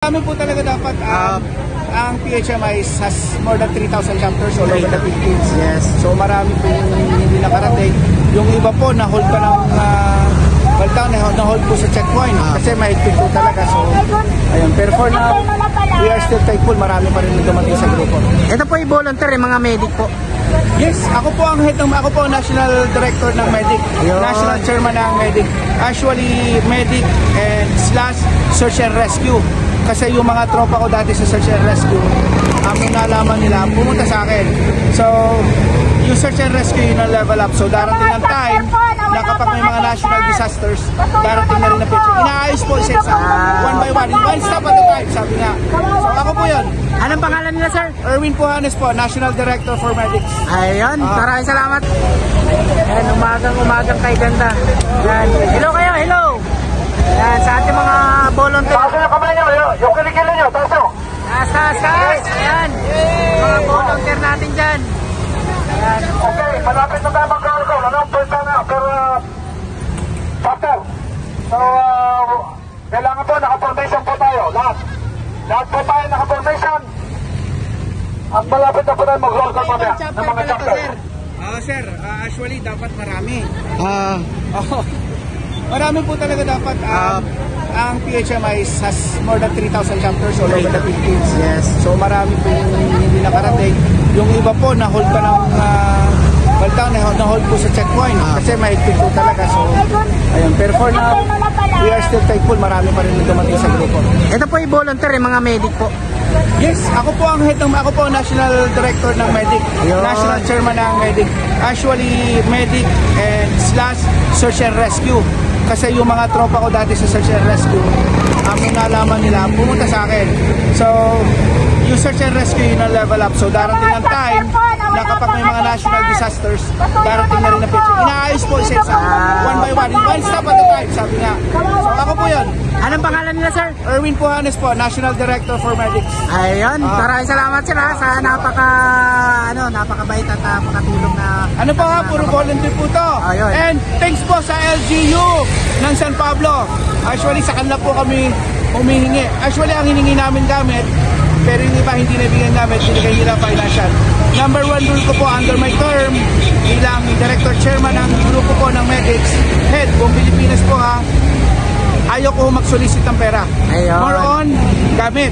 Kami po talaga dapat ang PHMI has more than 3,000 chapters all over the Philippines. Yes. So marami po yung hindi nakarating. Yung iba po na-hold pa ng na-hold po sa checkpoint kasi mahigpit po talaga. So ayun, pero for now, we are still thankful. Marami pa rin dumating sa grupo. Ito po yung volunteer, mga medic po. Yes, ako po ang National Director ng Medic, National Chairman ng Medic. Actually, Medic and / Search and Rescue. Kasi yung mga tropa ko dati sa Search and Rescue, ang nalaman nila, pumunta sa akin. So, yung Search and Rescue yun ang level up. So, darating ng time na kapag may mga national disasters, darating na rin na picture. Inaayos po isa-isa, one by one, one step at a time, sabi nga. So, ako po yun. Anong pangalan nila, sir? Erwin Pujanes po, National Director for Medics. Ayun, maraming salamat. Ayan, umagang kay ganda. Ayan. Hello kayo, hello. Ayan, sa ating mga volunteer. Taas yung kamay nyo, yung kilikili nyo, taas nyo. Taas. Ayan, mga volunteer natin dyan. Ayan. Okay, malapit na tayo mag-call. Anong pwesta na, pero chapter. So, kailangan po, naka-formation po tayo, lahat. Lahat po tayo naka-formation. At malapit na po tayo mag-roll call mamaya ng mga chapter. Sir, actually dapat marami. Marami po talaga dapat ang PHMI has more than 3,000 chapters all over the Philippines. Yes. So marami po yung hindi nakarating. Yung iba po na-hold pa ng na-hold po sa checkpoint kasi mahigpit po talaga. So ayun, pero for now, we are still thankful. Marami pa rin dumating sa grupo. Ito po yung volunteer, mga medic po. Yes, ako po ang National Director ng Medic, National Chairman ng Medic. Actually, Medic and / Search and Rescue. Kasi yung mga tropa ko dati sa Search and Rescue, ang nalaman nila, pumunta sa akin. So, yung Search and Rescue yun ang level up. So, darating ng time na kapag may mga national disasters, darating na rin na picture. Inaayos po isa-isa, one by one, one step at a time, sabi nga. So, ako po yun. Anong pangalan nila, sir? Erwin Pujanes po, National Director for Medics. Ayun, maraming salamat sir sa napakabait at napakatulong na... Ano po ha, puro volunteer po to. Ayun. And thanks po sa LGU ng San Pablo. Actually, sa kanila po kami humihingi. Actually, ang hiningi namin gamit, pero yung iba hindi nabigyan gamit, binigay nila financial. Number 1 rule ko po under my term bilang Director Chairman ng grupo po ng Medics, Head, buong Pilipinas po ha, ayaw ko mag-solicit ng pera. Ayun. More on gamit.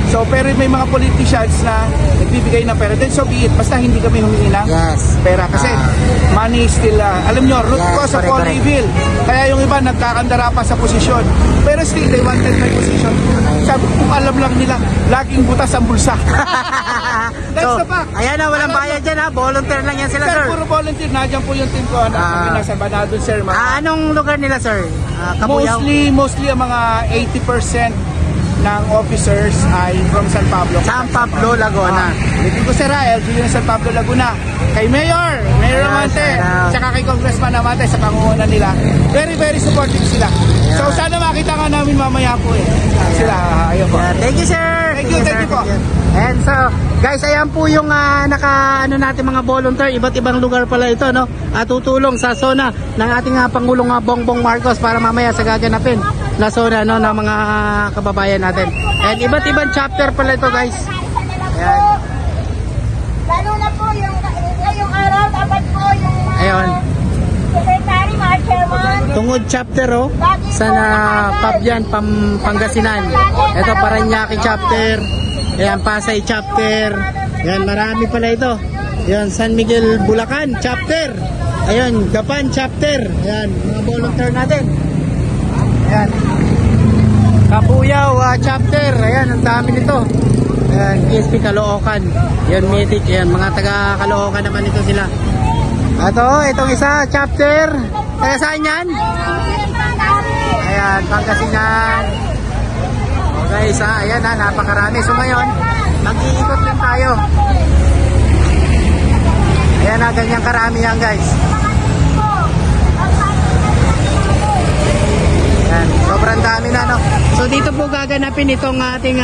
So, pero may mga politicians na nagbibigay ng pera. Then so be it. Basta hindi kami humingi ng pera. Kasi money is still, alam nyo, root cause of all evil. Kaya yung iba nagkakandara pa sa posisyon. Pero still, they wanted my position. Sabi kung alam lang nila, laging butas ang bulsa. That's the fact. Ayan na, walang bayad dyan ha. Volunteer lang yan sila, sir. Puro volunteer. Nadyan po yung team ko. Nasa Banadon, sir. Anong lugar nila, sir? Kabuyaw? Mostly ang mga 80% ng officers ay from San Pablo. San Pablo, Laguna. Dito ko si Rael, dito San Pablo, Laguna. Kay Mayor Amante, tsaka kay Congressman Amante sa pangunan nila. Very, very supportive sila. So sana makita nga namin mamaya po sila. Ayun po. Thank you, sir. Thank you po. And so, guys, ayan po yung natin mga volunteer, iba't ibang lugar pala ito, no? At tutulong sa zona ng ating Pangulong Bongbong Marcos para mamaya sa gaganapin na zona, no, ng mga kababayan natin. And iba't ibang chapter pala ito, guys. Ayan. Lalo na po yung araw, dapat po yung Ayun. Secretary, mga chairman. Tungod chapter, oh, sa Pabyan, Pangasinan. Ito, Parañaque chapter. Ayan, Pasay chapter. Ayan, marami pala ito. Ayan, San Miguel, Bulacan chapter. Ayan, Gapan chapter. Ayan, mga volunteer natin. Ayan. Kabuyaw chapter. Ayan, ang dami nito. Ayan, PSP Caloocan. Ayan, Medic. Ayan, mga taga Caloocan naman ito sila. Itong isa, chapter. Taga saan yan? Ayan, Pangasinan. Okay, ayan napakarami. So ngayon, mag-iikot lang tayo. Ayan na, ganyang karami yan, guys. Ayan, sobrang dami na, no? So dito po gaganapin itong ating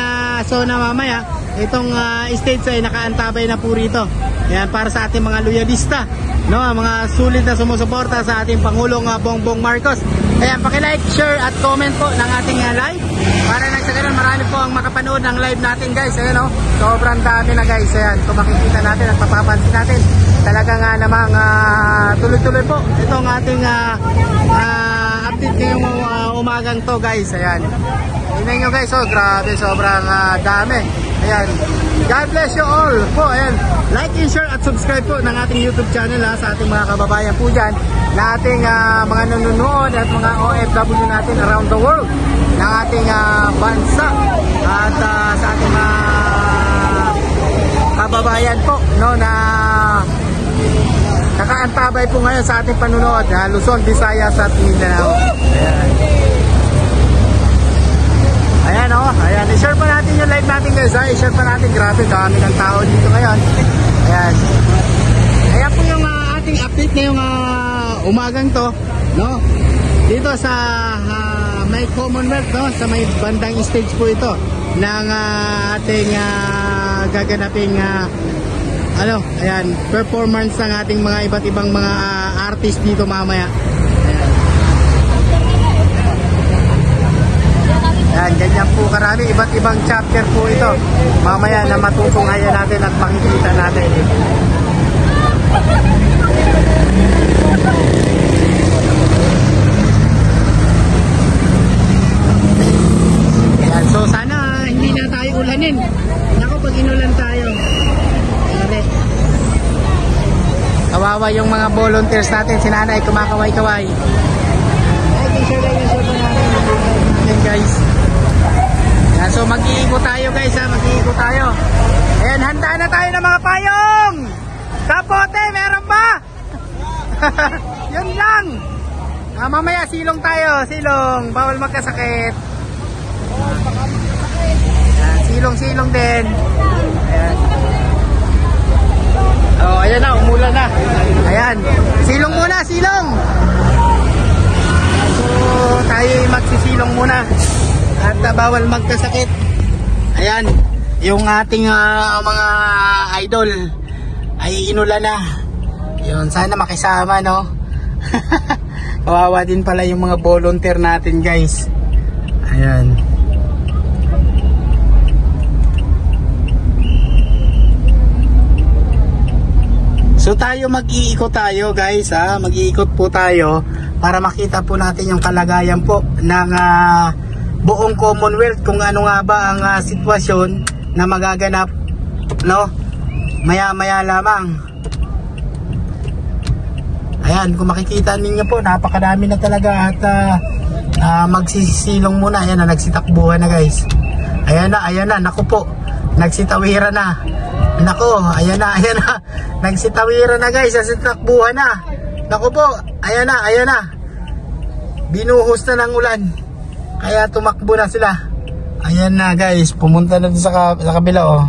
zona mamaya. Itong stage ay nakaantabay na po rito. Ayan, para sa ating mga loyalista, no? Mga sulit na sumusuporta sa ating Pangulong Bongbong Marcos. Ayan, paki-like, share at comment po ng ating live. Para nang sa ganun, marami po ang makapanood ng live natin, guys. Ayan, no? Sobrang dami na, guys. Ayan, kung makikita natin at mapapansin natin, talaga nga namang tuloy-tuloy po itong ating update ngayong umagang to, guys. Ayan, tingnan nyo, guys. Oh, grabe, sobrang dami. Ayan, God bless you all po. Ayan, like and share at subscribe po ng ating YouTube channel sa ating mga kababayan po dyan, na ating mga nanonood at mga OFW natin around the world ng ating bansa, at sa ating mga kababayan po, no, na nakaantabay po ngayon sa ating panunood, Luzon, Visayas at Mindanao. Ayan. Ayan, oh, ayan, i-share pa natin yung live natin, guys, i-share pa natin. Grabe, dami ng tao dito ngayon. Ayan. Ayan po yung ating update ngayong umagang to, no? Dito sa may Commonwealth, no? Sa may bandang stage po ito ng ating gaganaping ayan, performance ng ating mga iba't ibang mga artist dito mamaya. Ayan, ganyan po karami, iba't ibang chapter po ito mamaya na matutunghayan natin at makikita natin. Ayan, so sana hindi na tayo ulanin. Naku, pag inulan tayo, kawawa yung mga volunteers natin, si nanay kumakaway-kaway. Guys, yan, so mag-iikot tayo, guys, mag-iikot tayo. Ayan, handa na tayo ng mga payong. Kapote, meron ba? Yun lang. Mamaya silong tayo, silong, bawal magkasakit. Ayan, silong-silong din. Ayan. Oh, ayan na, umulan na. Ayan, silong muna, silong. So tayo magsisilong muna at bawal magkasakit. Ayan, yung ating mga idol ay inulan na. Yun, sana makisama, no? Kawawa din pala yung mga volunteer natin, guys. Ayan. So tayo mag-iikot tayo, guys, mag-iikot po tayo para makita po natin yung kalagayan po ng buong Commonwealth, kung ano nga ba ang sitwasyon na magaganap, no, maya-maya lamang. Ayan, kung makikita ninyo po, napakadami na talaga at magsisilong muna. Ayan na, nagsitakbuhan na, guys. Ayan na, naku po, nagsitawiran na. Nako, ayan na, nagsitawiran na, guys, nagsitakbuhan na. Naku po, ayan na, binuhos na ng ulan, kaya tumakbo na sila. Ayan na, guys, pumunta na sa kabila, oh.